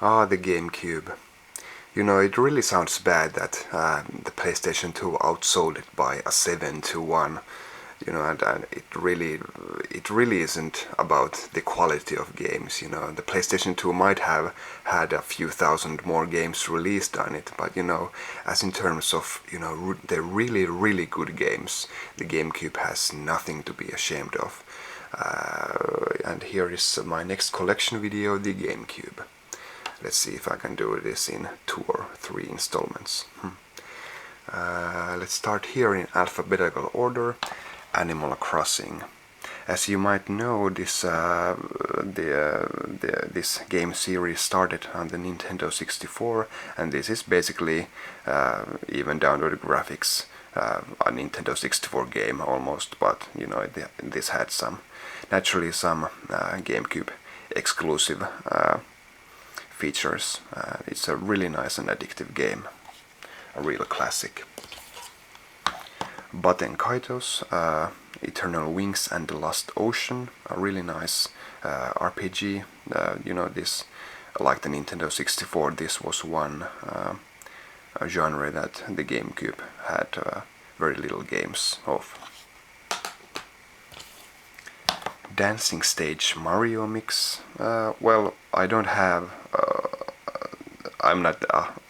Ah, the GameCube. You know, it really sounds bad that the PlayStation 2 outsold it by a 7 to 1. You know, and it really isn't about the quality of games. You know, the PlayStation 2 might have had a few thousand more games released on it, but you know, as in terms of, you know, the really good games, the GameCube has nothing to be ashamed of. And here is my next collection video, the GameCube. Let's see if I can do this in 2 or 3 installments. Let's start here in alphabetical order. Animal Crossing. As you might know, this game series started on the Nintendo 64, and this is basically, even down to the graphics, a Nintendo 64 game almost. But you know, this had some GameCube exclusive features. It's a really nice and addictive game, a real classic. Baten Kaitos, Eternal Wings and the Lost Ocean, a really nice RPG. You know, this, like the Nintendo 64, this was one genre that the GameCube had very little games of. Dancing Stage Mario Mix. Well, I don't have. I'm not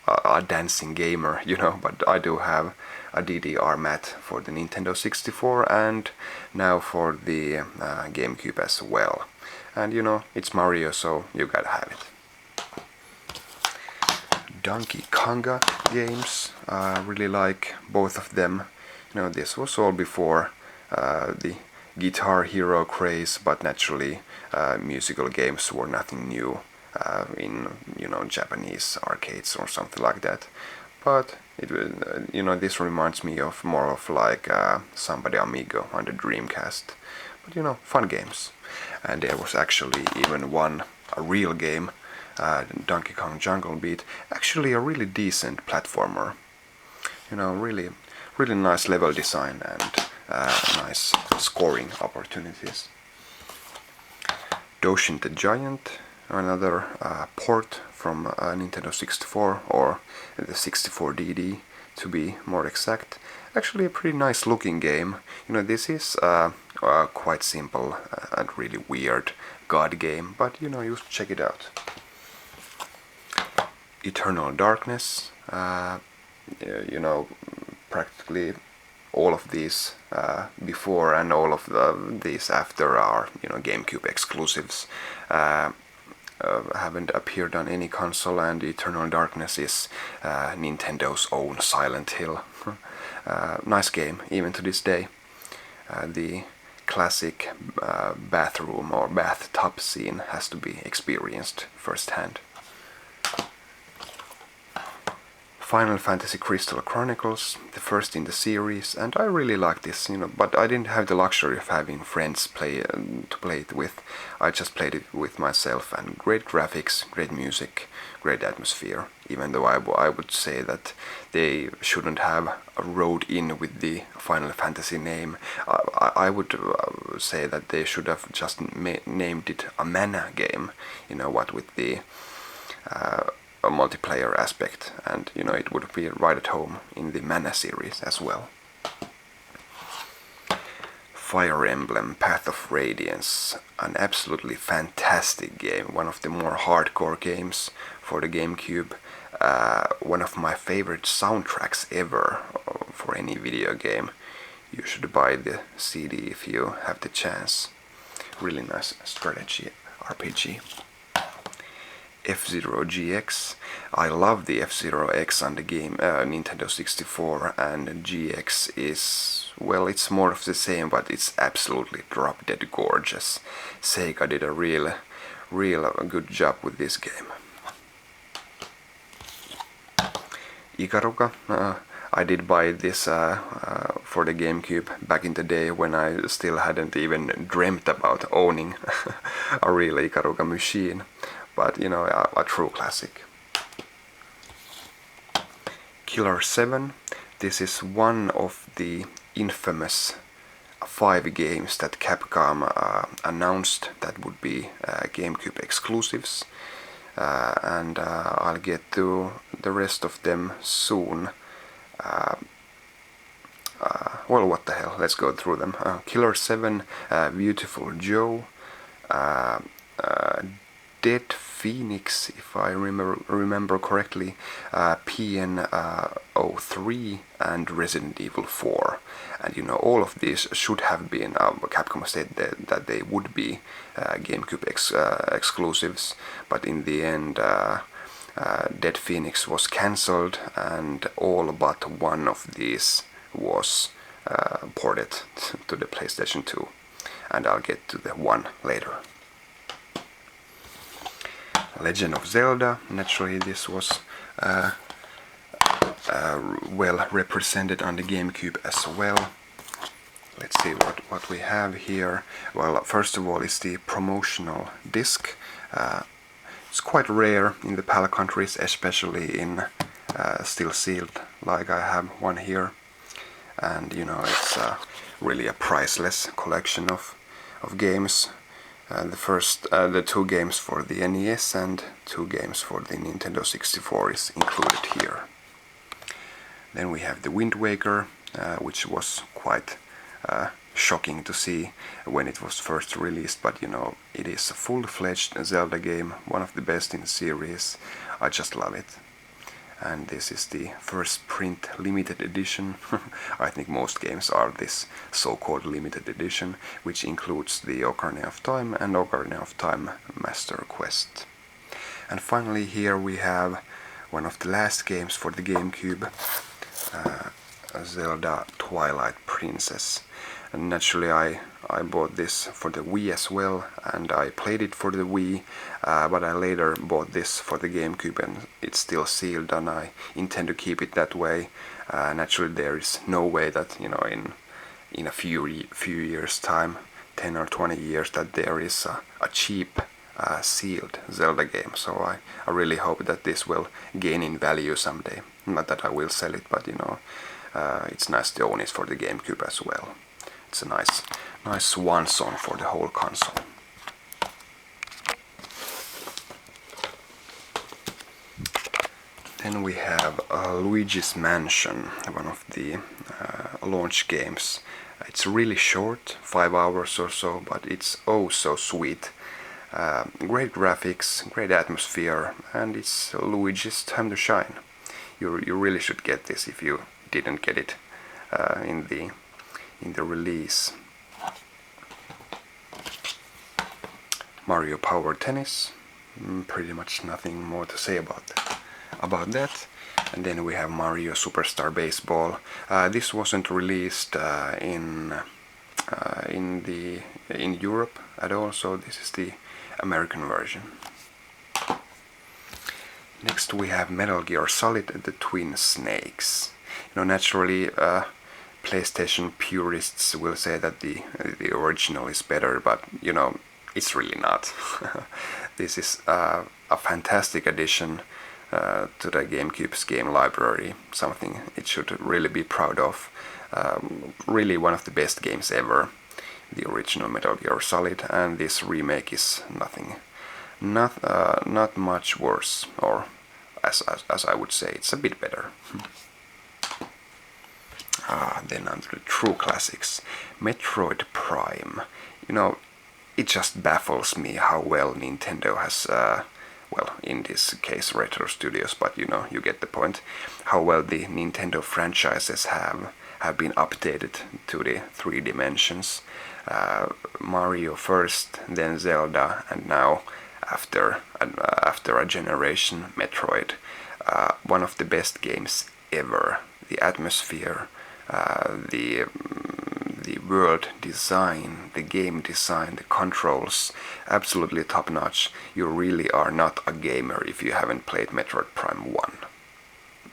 a dancing gamer, you know, but I do have a DDR mat for the Nintendo 64 and now for the GameCube as well. And you know, it's Mario, so you gotta have it. Donkey Konga games, really like both of them. You know, this was all before the Guitar Hero craze, but naturally musical games were nothing new in, you know, Japanese arcades or something like that. But it will, you know, this reminds me of more of like Somebody Amigo on the Dreamcast. But you know, fun games. And there was actually even a real game, Donkey Kong Jungle Beat, actually a really decent platformer. You know, really nice level design and nice scoring opportunities. Doshin the Giant, another port from Nintendo 64, or the 64DD to be more exact. Actually a pretty nice looking game. You know, this is quite simple and really weird god game, but you know, you should check it out. Eternal Darkness, you know, practically all of these before and all of these after are, you know, GameCube exclusives. Haven't appeared on any console, and Eternal Darkness is Nintendo's own Silent Hill. Nice game, even to this day. The classic bathroom or bathtub scene has to be experienced firsthand. Final Fantasy Crystal Chronicles, the first in the series, and I really like this, you know, but I didn't have the luxury of having friends to play it with. I just played it with myself, and great graphics, great music, great atmosphere, even though I would say that they shouldn't have rode in with the Final Fantasy name. I would say that they should have just named it a mana game, you know, what with the a multiplayer aspect, and you know, it would be right at home in the Mana series as well. Fire Emblem Path of Radiance, an absolutely fantastic game, one of the more hardcore games for the GameCube, one of my favorite soundtracks ever for any video game. You should buy the CD if you have the chance. Really nice strategy RPG. F-Zero GX. I love the F-Zero X on the game Nintendo 64, and GX is, well, it's more of the same, but it's absolutely drop dead gorgeous. Sega did a real good job with this game. Ikaruga. I did buy this for the GameCube back in the day when I still hadn't even dreamt about owning a real Ikaruga machine. But you know, a true classic. Killer 7. This is one of the infamous 5 games that Capcom announced that would be GameCube exclusives. and I'll get to the rest of them soon. Well, what the hell, let's go through them. Killer 7, Beautiful Joe, Dead Phoenix, if I remember correctly, PN03, and Resident Evil 4. And you know, all of these should have been, Capcom said that they would be GameCube exclusives, but in the end Dead Phoenix was cancelled, and all but one of these was ported to the PlayStation 2, and I'll get to the one later. Legend of Zelda, naturally this was well represented on the GameCube as well. Let's see what we have here. Well, first of all is the promotional disc. It's quite rare in the PAL countries, especially in still sealed, like I have one here. And you know, it's really a priceless collection of games. The two games for the NES and 2 games for the Nintendo 64 is included here. Then we have the Wind Waker, which was quite shocking to see when it was first released, but you know, it is a full-fledged Zelda game, one of the best in the series. I just love it. And this is the first print limited edition. I think most games are this so-called limited edition, which includes the Ocarina of Time and Ocarina of Time Master Quest. And finally here we have one of the last games for the GameCube, Zelda Twilight Princess. And naturally I bought this for the Wii as well, and I played it for the Wii, but I later bought this for the GameCube, and it's still sealed, and I intend to keep it that way. Naturally there is no way that, you know, in a few years time, 10 or 20 years, that there is a cheap sealed Zelda game. So I really hope that this will gain in value someday. Not that I will sell it, but you know, it's nice to own it for the GameCube as well. It's a nice swan song for the whole console. Then we have Luigi's Mansion, one of the launch games. It's really short, 5 hours or so, but it's oh so sweet. Great graphics, great atmosphere, and it's Luigi's time to shine. You really should get this if you didn't get it in the release. Mario Power Tennis, pretty much nothing more to say about that. And then we have Mario Superstar Baseball. This wasn't released in Europe at all, so this is the American version. Next we have Metal Gear Solid: The Twin Snakes. You know, naturally PlayStation purists will say that the original is better, but you know, it's really not. This is a fantastic addition to the GameCube's game library, something it should really be proud of. Really one of the best games ever, the original Metal Gear Solid, and this remake is not much worse, or as I would say, it's a bit better. Then under the true classics, Metroid Prime. You know, it just baffles me how well Nintendo has, well, in this case Retro Studios, but you know, you get the point, how well the Nintendo franchises have been updated to the 3 dimensions. Mario first, then Zelda, and now after a generation, Metroid. One of the best games ever. The atmosphere, the world design, the game design, the controls, absolutely top notch. You really are not a gamer if you haven't played Metroid Prime 1.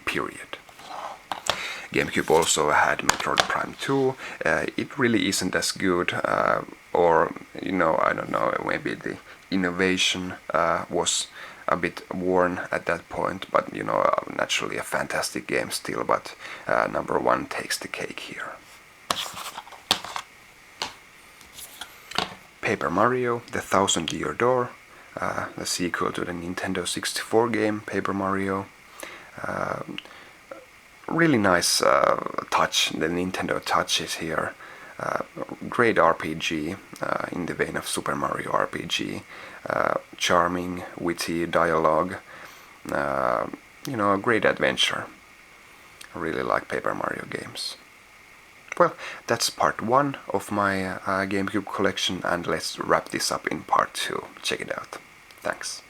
Period. GameCube also had Metroid Prime 2. It really isn't as good, or you know, I don't know, maybe the innovation was a bit worn at that point, but you know, naturally a fantastic game still, but number 1 takes the cake here. Paper Mario: The Thousand Year Door. the sequel to the Nintendo 64 game, Paper Mario. Really nice touch, the Nintendo touch is here. Great RPG in the vein of Super Mario RPG. Charming, witty dialogue. A great adventure. I really like Paper Mario games. Well, that's part 1 of my GameCube collection, and let's wrap this up in part 2. Check it out. Thanks.